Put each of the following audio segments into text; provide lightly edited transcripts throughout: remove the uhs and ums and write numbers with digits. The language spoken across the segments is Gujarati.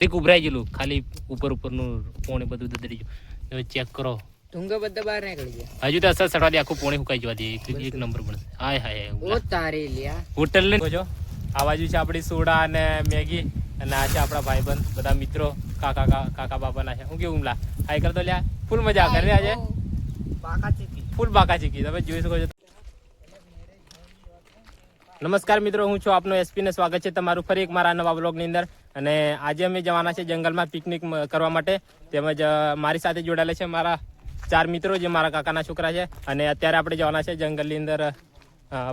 એક ઉભરાઈ ગયેલું ખાલી ઉપરનું પોણી બધું દતરી ગયું. હવે ચેક કરો ઢુંગા બધા બહાર નીકળી ગયા. હજુ તો અસર સડવા દે આખું પોણી સુકાઈ જવા દે. એક નંબર બનશે. હાય હાય ઓ તારી લ્યા હોટલ ને જો આ બાજુ છે આપણી સોડા અને મેગી અને આ છે આપણા ભાઈબંધ બધા મિત્રો કાકા બાપાના છે. હું કેવું લા હાઈ કરતો લ્યા ફૂલ મજા કરે આજે ફૂલ બાકા ચીકી તમે જોઈ શકો છો. નમસ્કાર મિત્રો, હું છું આપનો એસપી ને સ્વાગત છે તમારું ફરી એક મારા નવા બ્લોગની અંદર. અને આજે અમે જવાના છે જંગલમાં પિકનિક કરવા માટે. તેમજ મારી સાથે જોડાયેલા છે મારા 4 મિત્રો જે મારા કાકાના છોકરા છે. અને અત્યારે આપણે જવાના છે જંગલની અંદર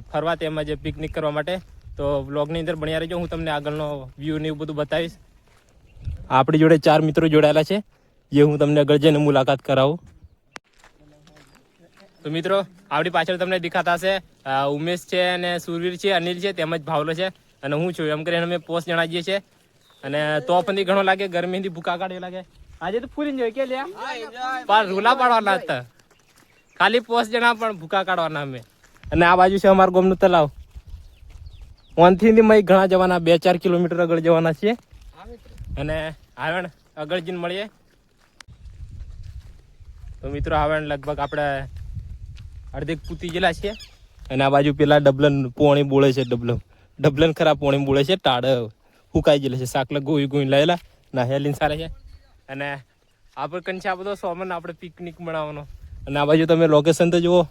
ફરવા તેમજ પિકનિક કરવા માટે. તો બ્લોગની અંદર બન્યા રહેજો, હું તમને આગળનો વ્યૂ ને એવું બધું બતાવીશ. આપણી જોડે 4 મિત્રો જોડાયેલા છે જે હું તમને આગળ જઈને મુલાકાત કરાવું. તો મિત્રો આપણી પાછળ તમને દેખાતા હશે ઉમેશ છે અને સુરવીર છે, અનિલ છે તેમજ ભાવલો છે અને હું છું. એમ કરીને અમે પોસ્ટ જણા જઈએ છીએ. અને તોફની ઘણો લાગે, ગરમીથી ભૂકા કાઢે લાગે. આજે તો ફૂલ એન્જોય કે લ્યા પાર રૂલા પાડવાના હતા, ખાલી પોસ્ટ જણા પણ ભૂકા કાઢવાના અમે. અને આ બાજુ છે અમારું ગામનું તલાવ. ઓનથી ઘણા જવાના 2-4 કિલોમીટર આગળ જવાના છીએ. અને આવણ આગળ જઈને મળીએ. તો મિત્રો આવણ લગભગ આપણે અડધેક પૂતી ગયેલા છીએ. અને આ બાજુ પેલા ડબલન પોણી બોળે છે. ડબલન ખરા પોણી બોળે છે. ટાળ ફૂકાઈ ગયેલા છે. સાકલા ગોઈ લાયેલા નાહેલીન સારે છે. અને આપણે કંઈ આ બધો સોમન આપણે પિકનિક બનાવવાનો. અને આ બાજુ તમે લોકેશન તો જુઓ,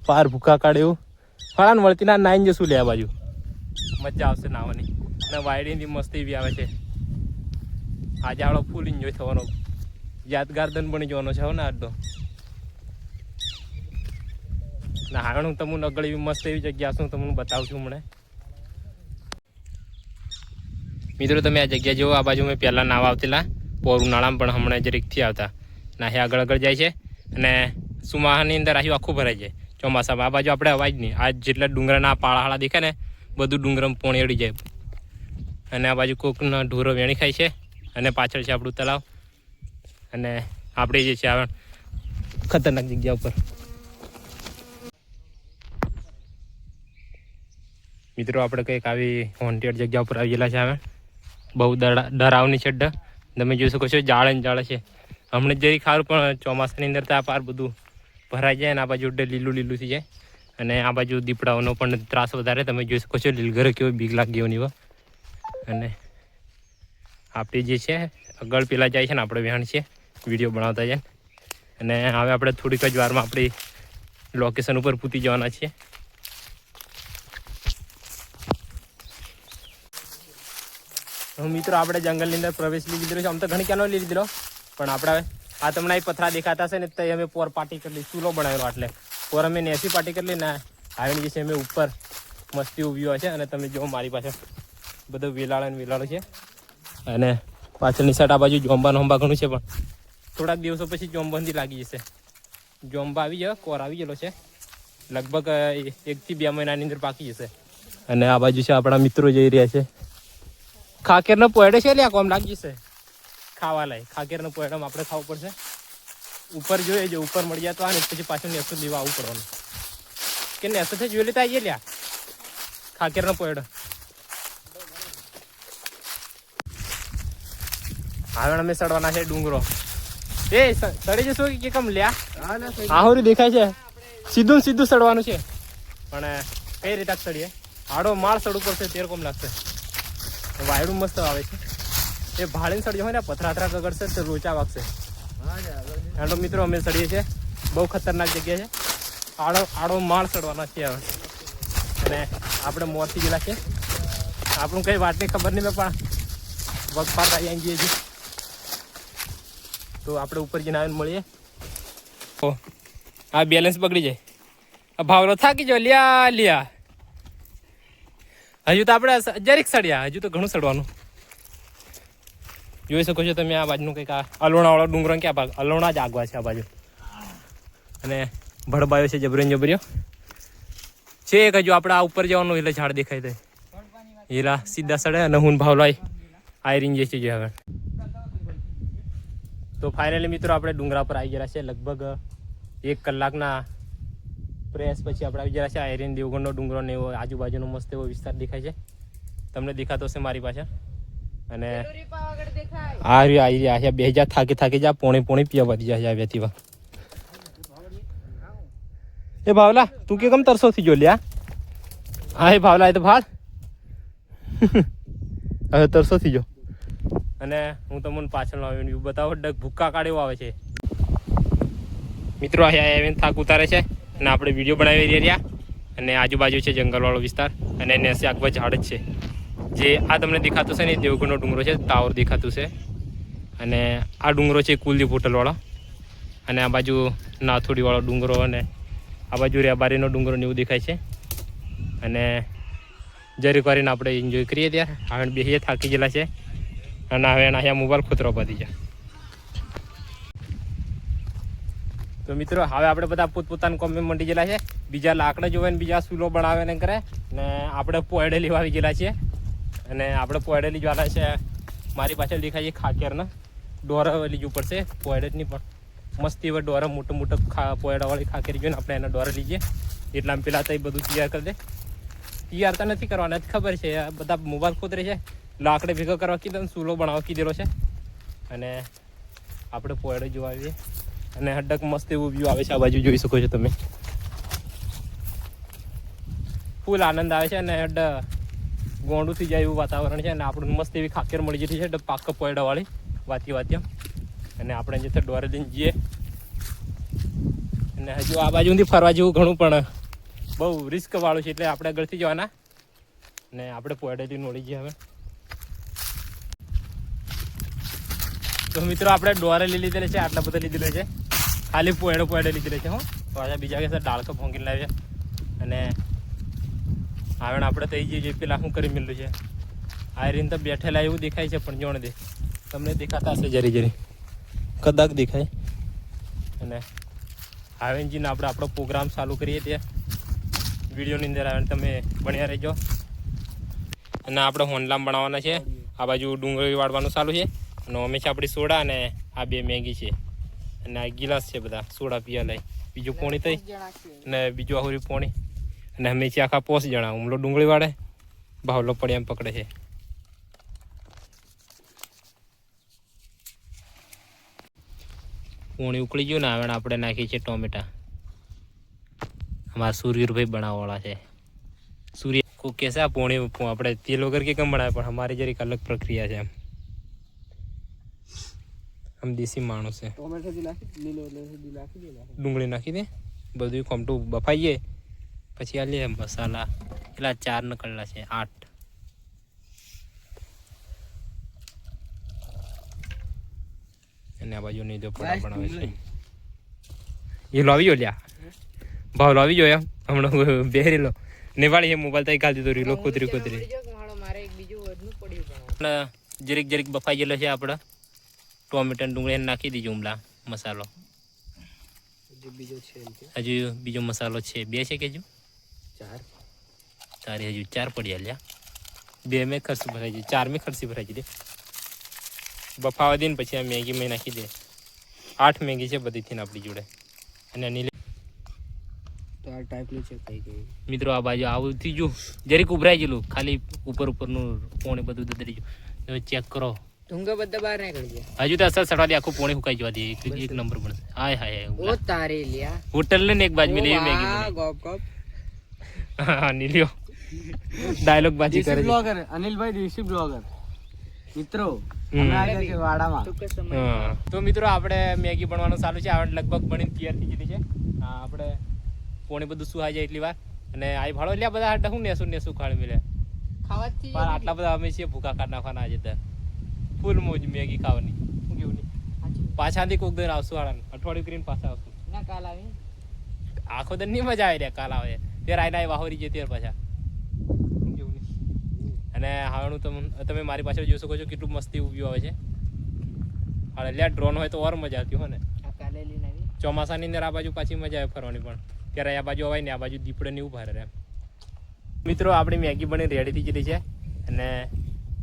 પાર ભૂકા કાઢે એવું. ફળાને વળતી ના નાઈને જશું લે. આ બાજુ મજા આવશે નાવાની. અને વાયડીની મસ્તી બી આવે છે. આજે આપણો ફૂલ એન્જોય થવાનો, યાદગાર દન બની જવાનો છે. ને આજનો ના હાણ હું તમને આગળ એવી મસ્ત એવી જગ્યા છું તમને બતાવું છું હમણાં. મિત્રો તમે આ જગ્યા જુઓ. આ બાજુ મેં પહેલાં નાવા આવતેલા પોર ઉનાળામાં, પણ હમણાં જરીકથી આવતા ના હે આગળ જાય છે. અને સુમાહાની અંદર આહી આખું ભરાઈ જાય ચોમાસામાં. આ બાજુ આપણે અવાજ નહીં. આ જેટલા ડુંગરાના પાળાહાળા દેખાય ને બધું ડુંગરમાં પોણી અડી જાય. અને આ બાજુ કોકના ઢોરો વેણી ખાય છે. અને પાછળ છે આપણું તલાવ. અને આપણે જે છે આ ખતરનાક જગ્યા ઉપર. મિત્રો આપણે કંઈક આવી હોન્ટેડ જગ્યા ઉપર આવી ગયેલા છે. હવે બહુ ડરાવની છે. તમે જોઈ શકો છો જાળે ને જાળે છે. હમણાં જરી ખારું, પણ ચોમાસાની અંદર તો આ પાર બધું ભરાઈ જાય. અને આ બાજુ લીલું થઈ જાય. અને આ બાજુ દીપડાઓનો પણ ત્રાસ વધારે. તમે જોઈ શકો છો લીલઘરે કેવો બીક લાગે એવો નહીં. અને આપણી જે છે આગળ પેલા જાય છે ને આપણે વહેણ છે વિડીયો બનાવતા જાય. અને હવે આપણે થોડીક જ વારમાં આપણી લોકેશન ઉપર પૂતી જવાના છીએ. મિત્રો આપણે જંગલની અંદર પ્રવેશ લીધેલો છે. આમ તો ઘણી ક્યાંનો લીધેલો, પણ આપણે આ તમને અહીં પથરા દેખાતા છે ને તે અમે પોર પાટી કરી ચૂલો બનાવેલો. એટલે પોર અમે નેસી પાટી કરી ને આવીને જે છે અમે ઉપર મસ્તી ઊભી હોય છે. અને તમે જો મારી પાસે બધું વેલાળો છે. અને પાછળની સાઈડ આ બાજુ જોંબા ઘણું છે. પણ થોડાક દિવસો પછી જોંબાથી લાગી જશે. જોંબા આવી જાય, કોર આવી ગયેલો છે. લગભગ 1 થી 2 મહિનાની અંદર પાકી જશે. અને આ બાજુ છે આપણા મિત્રો જઈ રહ્યા છે. ખાકેરનો પોયડો છે લ્યા, કોમ લાગી જશે ખાવા લાય. ખાકેરનો પોયડો આપણે ખાવું પડશે. ઉપર જોઈએ જો ઉપર મળી જતો ને પછી પાછું નેસો લેવા આવવું પડવાનું. કે નેસો છે જોઈ લેતા આવીએ લ્યા ખાકેરનો પોયડો. હવે અમે ચડવાના છે ડુંગરો. એ ચડી જશું કે કમ લ્યા? આહોરી દેખાય છે. સીધું ચડવાનું છે. પણ કઈ રીતે ચડીએ? આડો માળ ચડવું પડશે તેર કોમ લાગશે. વાયડું મસ્ત આવે છે. એ ભાડીને ચડ્યો હોય ને પથરા કગડશે તો રોચા વાગશે. આડો મિત્રો અમે ચડીએ છીએ. બહુ ખતરનાક જગ્યા છે. આડો માળ ચડવાના છે હવે. અને આપણે મોરથી ગયેલા છે. આપણું કઈ વાતની ખબર નહીં, પણ વગપાત આવી જઈએ છીએ. તો આપણે ઉપર જઈને આવીને મળીએ. આ બેલેન્સ બગડી જાય. આ ભાવલો થાકી જાવ લ્યા. હજુ તો આપણે જરીક સડ્યા, હજુ તો ઘણું સડવાનું. જોઈ શકો છો તમે આ બાજુનું કંઈક આ અલોણાવાળો ડુંગરો ક્યાં ભાગ અલોણા જ આગવા છે આ બાજુ. અને ભડબાયો છે જબર્યો છે. એક હજુ આપણે આ ઉપર જવાનું એટલે ઝાડ દેખાય દે હીરા સીધા સડે. અને હું ભાવલાય આયરીન જે છે હવે. તો ફાઇનલી મિત્રો આપણે ડુંગરા પર આવી ગયા છે. લગભગ 1 કલાકના પ્રયાસ પછી આપણે આવી ગયા છે. આયરીન દેવગઢનો ડુંગરો ને એવો આજુબાજુનો મસ્ત એવો વિસ્તાર દેખાય છે. તમને દેખાતો હશે મારી પાસે. અને આ રહ્યું આ બે હજાર થાકી જા પોણી પીવા વધી જાય આવ્યાથી વા એ ભાવલા તું કે કમ તરસો થી જો લ્યા હા એ ભાવલા એ તો ભાડ હવે તરસો થી જો અને હું તમને પાછળ આવ્યો બતાવો ડગ ભૂક્કા કાઢ્યો આવે છે મિત્રો અહીંયા આવીને થાક ઉતારે છે અને આપણે વિડીયો બનાવી રહ્યા અને આજુબાજુ છે જંગલવાળો વિસ્તાર અને એને આગળ ઝાડ જ છે જે આ તમને દેખાતું છે ને એ દેવગઢનો ડુંગરો છે ટાવર દેખાતું છે અને આ ડુંગરો છે કુલદીપ હોટલવાળો અને આ બાજુ નાથોડીવાળો ડુંગરો અને આ બાજુ રેબારીનો ડુંગરો ને એવું દેખાય છે અને જરીક વારીને આપણે એન્જોય કરીએ ત્યારે હવે બેસીએ થાકી ગયેલા છે અને હવે અહીંયા મોબાઈલ ખોતરો પડી જાય તો મિત્રો હવે આપણે બધા પોતપોતાના કોમે મંડી ગયેલા છે બીજા લાકડા જોવે ને બીજા સૂલો બનાવે ને કરે ને આપણે પોયડેલી વાવી ગયેલા છીએ અને આપણે પોયડેલી જ્વાલા છે મારી પાછળ દેખાય છે ખાકેરના ડોરા લીધું પડશે પોયડેટની પણ મસ્તી એવા ડોરા મોટો પોયડાવાળી ખાકેરી જોઈને આપણે એના ડોરા લીધીએ એટલામાં પેલા તો એ બધું તૈયાર કરી દે તૈયાર તો નથી કરવાના ખબર છે બધા મોબાઈલ ખોતરે છે લાકડે ભેગો કરવા કીધો સૂલો બનાવવા કીધેલો છે અને આપણે પોયડે જોવા આવીએ અને હડક મસ્ત એવું વ્યૂ આવે છે આ બાજુ જોઈ શકો છો તમે ફૂલ આનંદ આવે છે અને હડ ગોંડું થઈ જાય એવું વાતાવરણ છે અને આપણને મસ્ત એવી ખાકેર મળી જતી છે પાક પોયડાવાળી વાત્ય અને આપણે જે ડોરે લઈને જઈએ અને હજુ આ બાજુથી ફરવા જેવું ઘણું પણ બહુ રિસ્ક વાળું છે એટલે આપણે આગળથી જવાના ને આપણે પોયડેથી નોડી જઈએ હવે તો મિત્રો આપણે ડોરે લઈ લીધેલા છે આટલા બધા લીધેલા છે ખાલી પોયડે લીધેલા છે હો પાછા બીજા કે ડાળકો ભોંગીને લાવ્યા અને હવે આપણે થઈ જઈએ પેલા શું કરી મેળ્યું છે આ રીને તો બેઠેલા એવું દેખાય છે પણ જોણ દે તમને દેખાતા હશે જરી કદાચ દેખાય અને હાવેનજીને આપણે આપણો પ્રોગ્રામ ચાલુ કરીએ ત્યાં વિડીયોની અંદર આવે તમે બન્યા રહેજો અને આપણે હોનલામ બનાવવાના છે આ બાજુ ડુંગળી વાળવાનું ચાલુ છે અને અમે છે આપણી સોડા અને આ બે મેગી છે અને આ ગિલાસ છે બધા સોડા પીવા લઈ બીજું પોણી થઈ અને બીજું આହୁરી પોણી અને અમે છે આખા 5 જણા હુમલો ડુંગળી વાળે ભાવલો પડી એમ પકડે છે પોણી ઉકળી ગયું ને હવે આપણે નાખીએ છીએ ટોમેટા અમારા સૂર્યભાઈ બનાવવાળા છે સૂર્ય કોઈ કહેશે આ પોણી આપણે તેલ વગર કે કેમ બનાવે પણ અમારી જરીક અલગ પ્રક્રિયા છે આમ દેશી માણસ છે ડુંગળી નાખી દે બધું ખોમટું બફાઈએ પછી આ લે મસાલા પેલા 4 નકળના છે 8 અને આ બાજુ નહીં તો પડા બનાવે છે એ લાવી જો લ્યા ભાવ લાવી જો એમ હમણાં બેરેલો નેવાળી એ મોબાઈલ તઈ કાઢ દીધો રીલો કુતરી જરીક બફાઈ ગયેલો છે આપણે ટોમેટા ડુંગળી નાખી દીજો ઉમલા મસાલો હજુ બીજો મસાલો છે 2 છે કે હજુ 4 તારી હજુ 4 પડ્યા લ્યા 2 મેં ખર્ચી ભરાઈ ગઈ 4 મેં ખર્ચી ભરાઈ ગઈ બફાવા દે ને પછી આ મેગી મેં નાખી દે 8 મેગી છે બધીથી આપણી જોડે અને અનિલ તો આ ટાઈપનું છે કઈ કઈ મિત્રો આ બાજુ આવું થઈ ગયું જરીક ઉભરાઈ ગયેલું ખાલી ઉપરનું પોણી બધું દદરી ગયું ચેક કરો ઢુંગા બધા બહાર નીકળી ગયા હજુ તો અસર સડવા દે આખું પોણી સુકાઈ જવા દે એક નંબર બનશે હાય હાય ઓ તારે લ્યા હોટલ ને એક બાજુ મેલી મેગી ગોપ ગોપ હા નીલિયો ડાયલોગ બાજી કરે છે બ્લોગર અનિલભાઈ દેશી બ્લોગર મિત્રો વાડામાં તો મિત્રો આપણે મેગી બનાવવાનું ચાલુ છે આપણે લગભગ બનીને તૈયાર થઈ ગઈ છે આપણે પોણી બધું સુહાઈ જાય એટલી વાર અને આ ભાડો લ્યા બધા હાટ હું નેસું ખાડી મિલે ખાવાથી પણ આટલા બધા અમે છીએ ભૂખા કાઢ નાખવાના આજે તો ફૂલ મોજ મેગી ખાવાની શું કેવું નહીં પાછાથી કોક દર આવશું હાડા અઠવાડિયું કરીને પાછા આવશું ના કાલ આવી આખો દર ની મજા આવે રે કાલ આવે ત્યારે આઈને વાહોરી જઈએ ત્યારે પાછા શું કેવું નહીં અને હાવણું તમે મારી પાછળ જોઈ શકો છો કેટલું મસ્તી વ્યૂ આવે છે હા લ્યા ડ્રોન હોય તો ઓર મજા આવતી હોય ને કાલે લઈને આવી ચોમાસાની અંદર આ બાજુ પાછી મજા આવે ફરવાની પણ ત્યારે આ બાજુ અવાય ને આ બાજુ દીપડે ને એવું ભારે રહે મિત્રો આપણી મેગી બની રેડી થઈ ગયેલી છે અને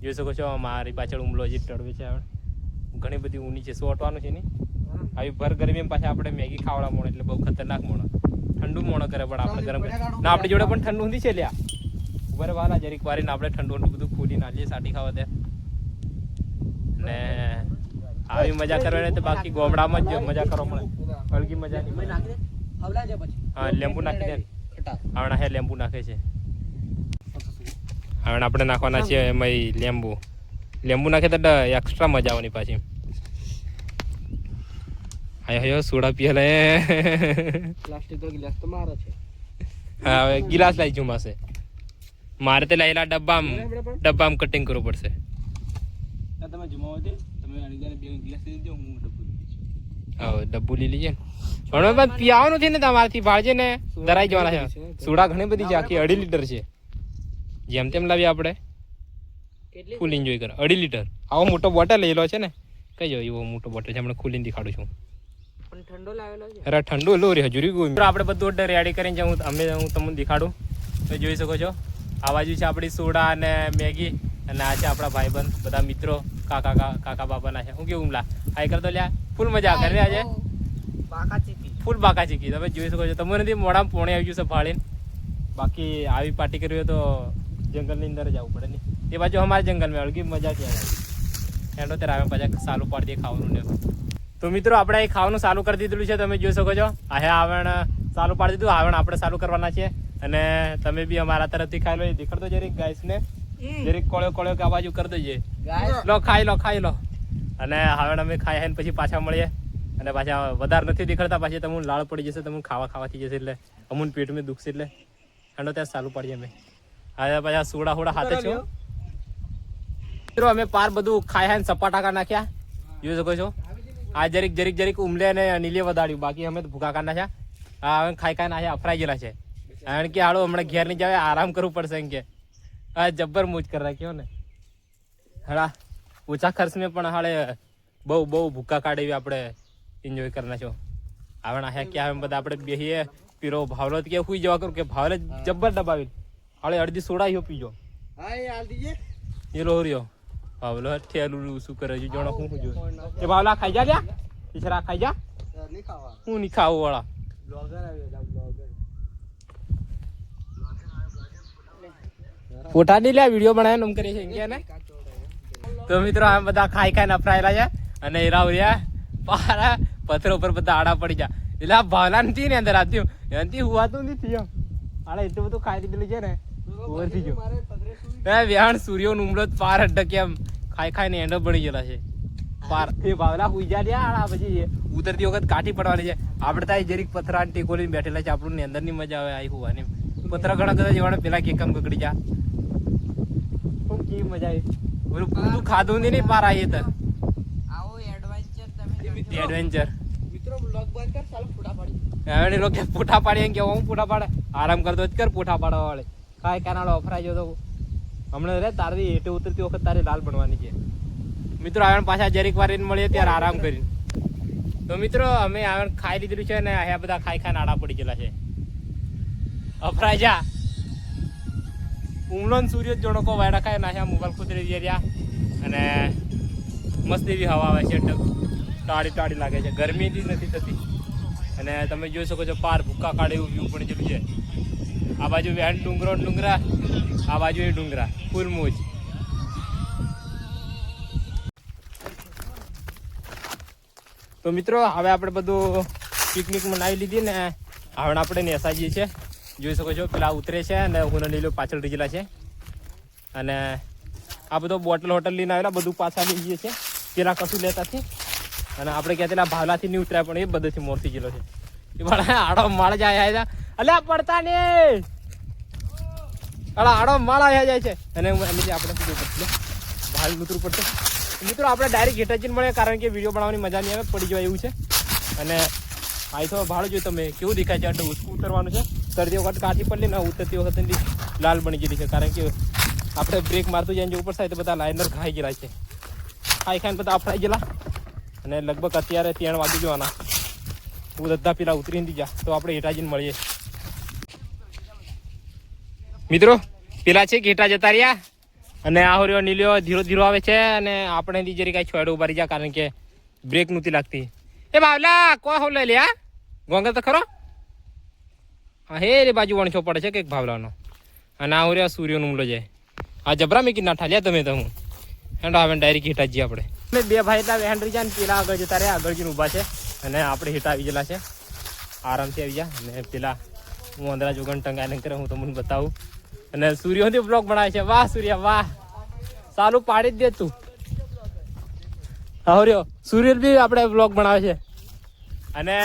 જોઈ શકો છો મારી પાછળ ઉમલો જે ટળવે છે ઘણી બધી ઊની છે સોટવાનું છે ને આવી ભર ગરમીમાં પાછા આપણે મેગી ખાવડા મોણ એટલે બહુ ખતરનાક મોણ ઠંડુ મોણ કરે પણ આપણે ગરમ ના આપણી જોડે પણ ઠંડુ નથી છે લ્યા ઉભરે વાલા જરીક વારીને આપણે ઠંડુ બધું ખોલી નાખીએ સાટી ખાવા દે ને આવી મજા કરવાની તો બાકી ગોમડામાં જ મજા કરવા મળે, હળગી મજા નહીં મળે. હા લીંબુ નાખી દે. આવણા હે લીંબુ નાખે છે. હવે આપણે નાખવાના છે એમાં લીંબુ નાખે તો એક્સ્ટ્રા મજા આવવાની પાછી. આયો સોડા પીએ પ્લાસ્ટિક તો ગિલાસ તો મારો છે. હા હવે ગિલાસ લઈ જુમાશે મારે તો લાયેલા ડબ્બામાં કટિંગ કરવું પડશે. તમે જુમાવો દે, તમે અણીદાને બે ગિલાસ દઈ દો, હું ડબ્બો હા ડબ્બુ લઈ લીજે ને. પણ પીવાનું નથી ને તમારાથી ભાળજે ને ધરાઈ જવાના છે. સોડા ઘણી બધી છે, આખી 2.5 લીટર છે. જેમ તેમ લાવીએ આપણે ફૂલ એન્જોય કરે. 2.5 લીટર આવો મોટો બોટલ લઈ લો છે ને, કઈ જો એવો મોટો બોટલ છે, હમણાં ખોલીને દેખાડું છું. ઠંડો લાવેલો છે. અરે ઠંડુ લો રે હજુરી ગયું. આપણે બધું ઓર્ડર રેડી કરીને હું તમને દેખાડું તો જોઈ શકો છો. આ બાજુ છે આપણી સોડા અને મેગી, અને આ છે આપણા ભાઈબંધ બધા મિત્રો, કાકા બાપાના છે. હું કેવું લા આઈ કરતો લ્યા ફૂલ મજા કરે આજે. ફૂલ બાકા ચીકી તમે જોઈ શકો છો. તમને નથી મોડામાં પોણે આવી ગયું છે ફાળીને. બાકી આવી પાર્ટી કરવી હોય તો જંગલની અંદર જવું પડે ને. એ બાજુ અમારા જંગલમાં અળગી મજા છે. એનો ત્યારે આવે પાછા ચાલુ પાડી દે ખાવાનું ને. તો મિત્રો આપણે અહીં ખાવાનું ચાલુ કરી દીધું છે, તમે જોઈ શકો છો. આ આવણ ચાલુ પાડી દીધું. આવણ આપણે ચાલુ કરવાના છે, અને તમે બી અમારા તરફથી ખાઈ લો. દેખાડતો જરીક ગાઈસ ને, જરીક કોળ્યો કે આ બાજુ કરી દેજે. લો ખાઈ લો. અને આવણ અમે ખાઈ પછી પાછા મળીએ. અને પાછા વધારે નથી દેખાડતા, પાછી તમને લાળ પડી જશે, તમને ખાવાથી જશે, એટલે અમુન પેટમાં દુખશે. એટલે એનો ત્યાં ચાલુ પાડીએ અમે. હવે પાછા સોડા હાથે છો મિત્રો. અમે પાર બધું ખાઈ સપાટાકા નાખ્યા, જોઈ શકો છો. આ જરીક ઉમલે ને નીલે વધાર્યું, બાકી અમે ભૂખા કાઢ નાખ્યા. હા હવે ખાઈ નાખ્યા, અફરાઈ ગયેલા છે. કારણ કે હાલો હમણાં ઘેર નહીં જાવે, આરામ કરવું પડશે એમ કે. હા જબ્બર મોજ કરી રાખ્યો ને. હા ઓછા ખર્ચમાં પણ હાલે બહુ ભૂખા કાઢી આપણે એન્જોય કરી નાખ્યો. હવે નાખ્યા કે હવે બધા આપણે બેસીએ પીરો ભાવલો કે સુઈ જવા કરું કે ભાવલે જબ્બર દબાવી હાલે અડધી સોડા પીજો. એ લોહર્યો ભાવલો ઠેલું શું કરે છે જોડો શું જો એ ભાવલા ખાઈ જા લ્યા ઈશરા ખાઈ જા. હું નહીં ખાવું વાળા ફોટા નહીં લ્યા વિડીયો બનાવે એમ કરીએ છીએ ને. તો મિત્રો આમ બધા ખાઈ નફરાયેલા છે, અને એરા રહ્યા પારા પથ્થરો પર બધા આડા પડી જા. એટલે આ ભાવલા નથી ને અંદર આત્યું એનાથી હુવાતું નથી એમ. આડે એટલું બધું ખાઈ દીધેલું છે ને ઓવરથી ગયો. વ્યાણ સૂર્યો ઉમળો પાર અડકે એમ ખાઈ ને એંડો પડી ગયેલા છે પાર. એ ભાવલા હુઈ જા લ્યા આડા પછી ઉતરતી વખત કાઠી પડવાની છે. આપણે ત્યાં જરીક પથરા ટેકોલીને બેઠેલા છે, આપણને અંદર ની મજા આવે આવી હોવાની. પથરા ઘણા બધા જેવાને પેલા કેકમ કકડી જા કેવી મજા આવી. બોલું બધું ખાધું નહીં પાર આવી તો એડવેન્ચર મિત્રો બ્લોગ બંધ કર સાલ ફોટા પાડી. હવે લોકો ફોટા પાડી કે હું ફોટા પાડે આરામ કરતો જ કર ફોટા પાડવા વાળે કાંઈ કાનાડો અફરાઈ ગયો તો હમણાં રે તારી હેઠે ઉતરતી વખત તારી લાલ બનવાની છે. મિત્રો આવણ પાછા જરીક વાર મળીએ ત્યારે આરામ કરીને. તો મિત્રો અમે આવણ ખાઈ લીધેલું છે ને આ બધા ખાઈ આડા પડી ગયેલા છે. અફરાઈ જા ઉમલો સૂર્ય જોડકો વાયડા ખાય નાખ્યા મોબાઈલ કુતરી રહ્યા, અને મસ્ત એવી હવા આવે છે. ટાળી લાગે છે, ગરમી નથી થતી. અને તમે જોઈ શકો છો પાર ભૂક્કા કાઢે એવું વ્યૂ પણ જેવું છે. આ બાજુ વેણ ડુંગરા, આ બાજુ એ ડુંગરા, ફૂલ મોજ. તો મિત્રો હવે આપણે બધું પિકનિક મનાવી લીધી ને હવે આપણે નેસા જઈએ છીએ. જોઈ શકો છો પેલા ઉતરે છે અને હું લીલો પાછળ રીજેલા છે. અને આ બધો બોટલ હોટલ લઈને આવેલા બધું પાછા લઈ જઈએ છીએ. પેલા કશું લેતા નથી. અને આપણે ક્યાં પેલા ભાવલાથી નહીં ઉતર્યા પણ એ બધેથી મોરથી ગયેલો છે. એ ભાડા આડો માળ જાય અલ્યા પડતા ને આડો માળ આવ્યા જાય છે. અને એની આપણે શું પડશે ભાલ ઉતરવું પડશે. મિત્રો આપણે ડાયરેક્ટ હેઠા મળે, કારણ કે વિડીયો બનાવવાની મજા નહીં આવે, પડી જવાય એવું છે. અને આ તો ભાડું જોયું તમે કેવું દેખાય છે. એટલે ઉતરવાનું છે. કરતી વખત કાઠી પડલી ને ઉતરતી વખત લાલ બની ગયેલી છે, કારણ કે આપણે બ્રેક મારતું જાય ઉપર થાય તો બધા લાઇનર ખાઈ ગયેલા છે. ખાઈને બધા અફડાઈ ગયેલા. અને લગભગ અત્યારે 3 વાગી જવાના. બધા પેલા ઉતરીને જા તો આપણે હેઠા જઈને મળીએ. મિત્રો પેલા છે ઘેટા જતા રહ્યા, અને આ નીલ્યો ધીરો આવે છે. અને આપણે જરી કાંઈ છોડે ઉભા રહી જાય, કારણ કે બ્રેક નહોતી લાગતી. એ બાવલા કોઈ હોલ લઈ લે આ ગોંગર તો ખરો. હા હે રે બાજુ વણછો પડે છે કંઈક ભાવલાનો. અને આ સૂર્યનો ઉમલો જાય. આ જબરા મેં ના ઠાલ્યા તમે તો હું હેંડો આવે ડાયરેક્ટ ઘેટા જઈએ આપણે. અમે બે ભાઈ એટલા વેહન રહી જાય ને પેલા આગળ જતા રહ્યા, આગળ જઈને ઊભા છે અને આપણે હેઠ આવી ગયેલા છે, આરામથી આવી ગયા. અને પેલા મોંદરા જોગણ ટંગાઈને કરે હું તમને બતાવું. અને સૂર્યોથી બ્લોગ બનાવે છે. વાહ સૂર્ય વાહ, સાલું પાડી જ દે તું. હા રહ્યો સૂર્ય બી આપણે બ્લોગ બનાવે છે. અને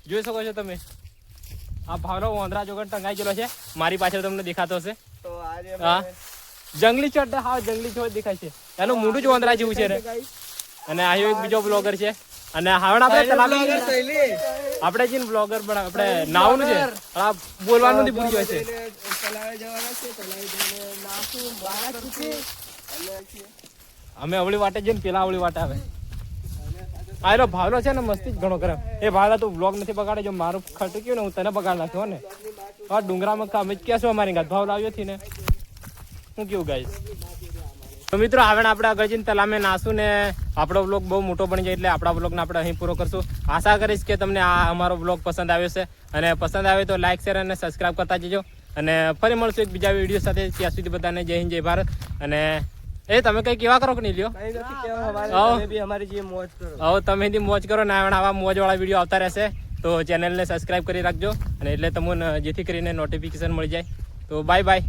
જોઈ શકો છો તમે આ ભાવનો મોંદરા જોગણ ટંગાઈ ગયેલો છે, મારી પાછળ તમને દેખાતો હશે. હા જંગલી ચોટ, હા જંગલી ચોટ દેખાય છે, એનું મોઢું જ વાંદરા જેવું છે. અને આ એક બીજો બ્લોગર છે. અને હવે આપણે જે બ્લોગર પણ આપણે નાવનું છે, આ બોલવાનું નથી ભૂલી ગયો છે. અમે અવળી વાટે જઈને પેલા અવળી વાટે આવે. આ એનો ભાવલો છે ને મસ્તી જ ઘણો કરે. એ ભાવલા તું બ્લોગ નથી બગાડે, જો મારું ખટક્યું ને હું તને બગાડ નાખ્યો ને. હા ડુંગરામાં અમે ક્યાં છો અમારી ગાત ભાવ લાવ્યો થી ને હું કેવું ગાઈશ. તો મિત્રો આવે આપણે આગળ જઈને તલામે નાશું ને આપણો બ્લોગ બહુ મોટો બની જાય એટલે આપણા બ્લોગને આપણે અહીં પૂરો કરશું. આશા કરીશ કે તમને આ અમારો બ્લોગ પસંદ આવ્યો છે, અને પસંદ આવે તો લાઈક શેર અને સબસ્ક્રાઈબ કરતા જજો. અને ફરી મળશું એક બીજા વિડીયો સાથે. ત્યાં સુધી બધાને જય હિન્દ જય ભારત. અને એ તમે કઈ કેવા કરો કે નહીં લ્યો, તમે મોજ કરો ને આવા મોજ વાળા વિડીયો આવતા રહેશે. તો ચેનલને સબસ્ક્રાઈબ કરી રાખજો, અને એટલે તમને જેથી કરીને નોટિફિકેશન મળી જાય. તો બાય બાય.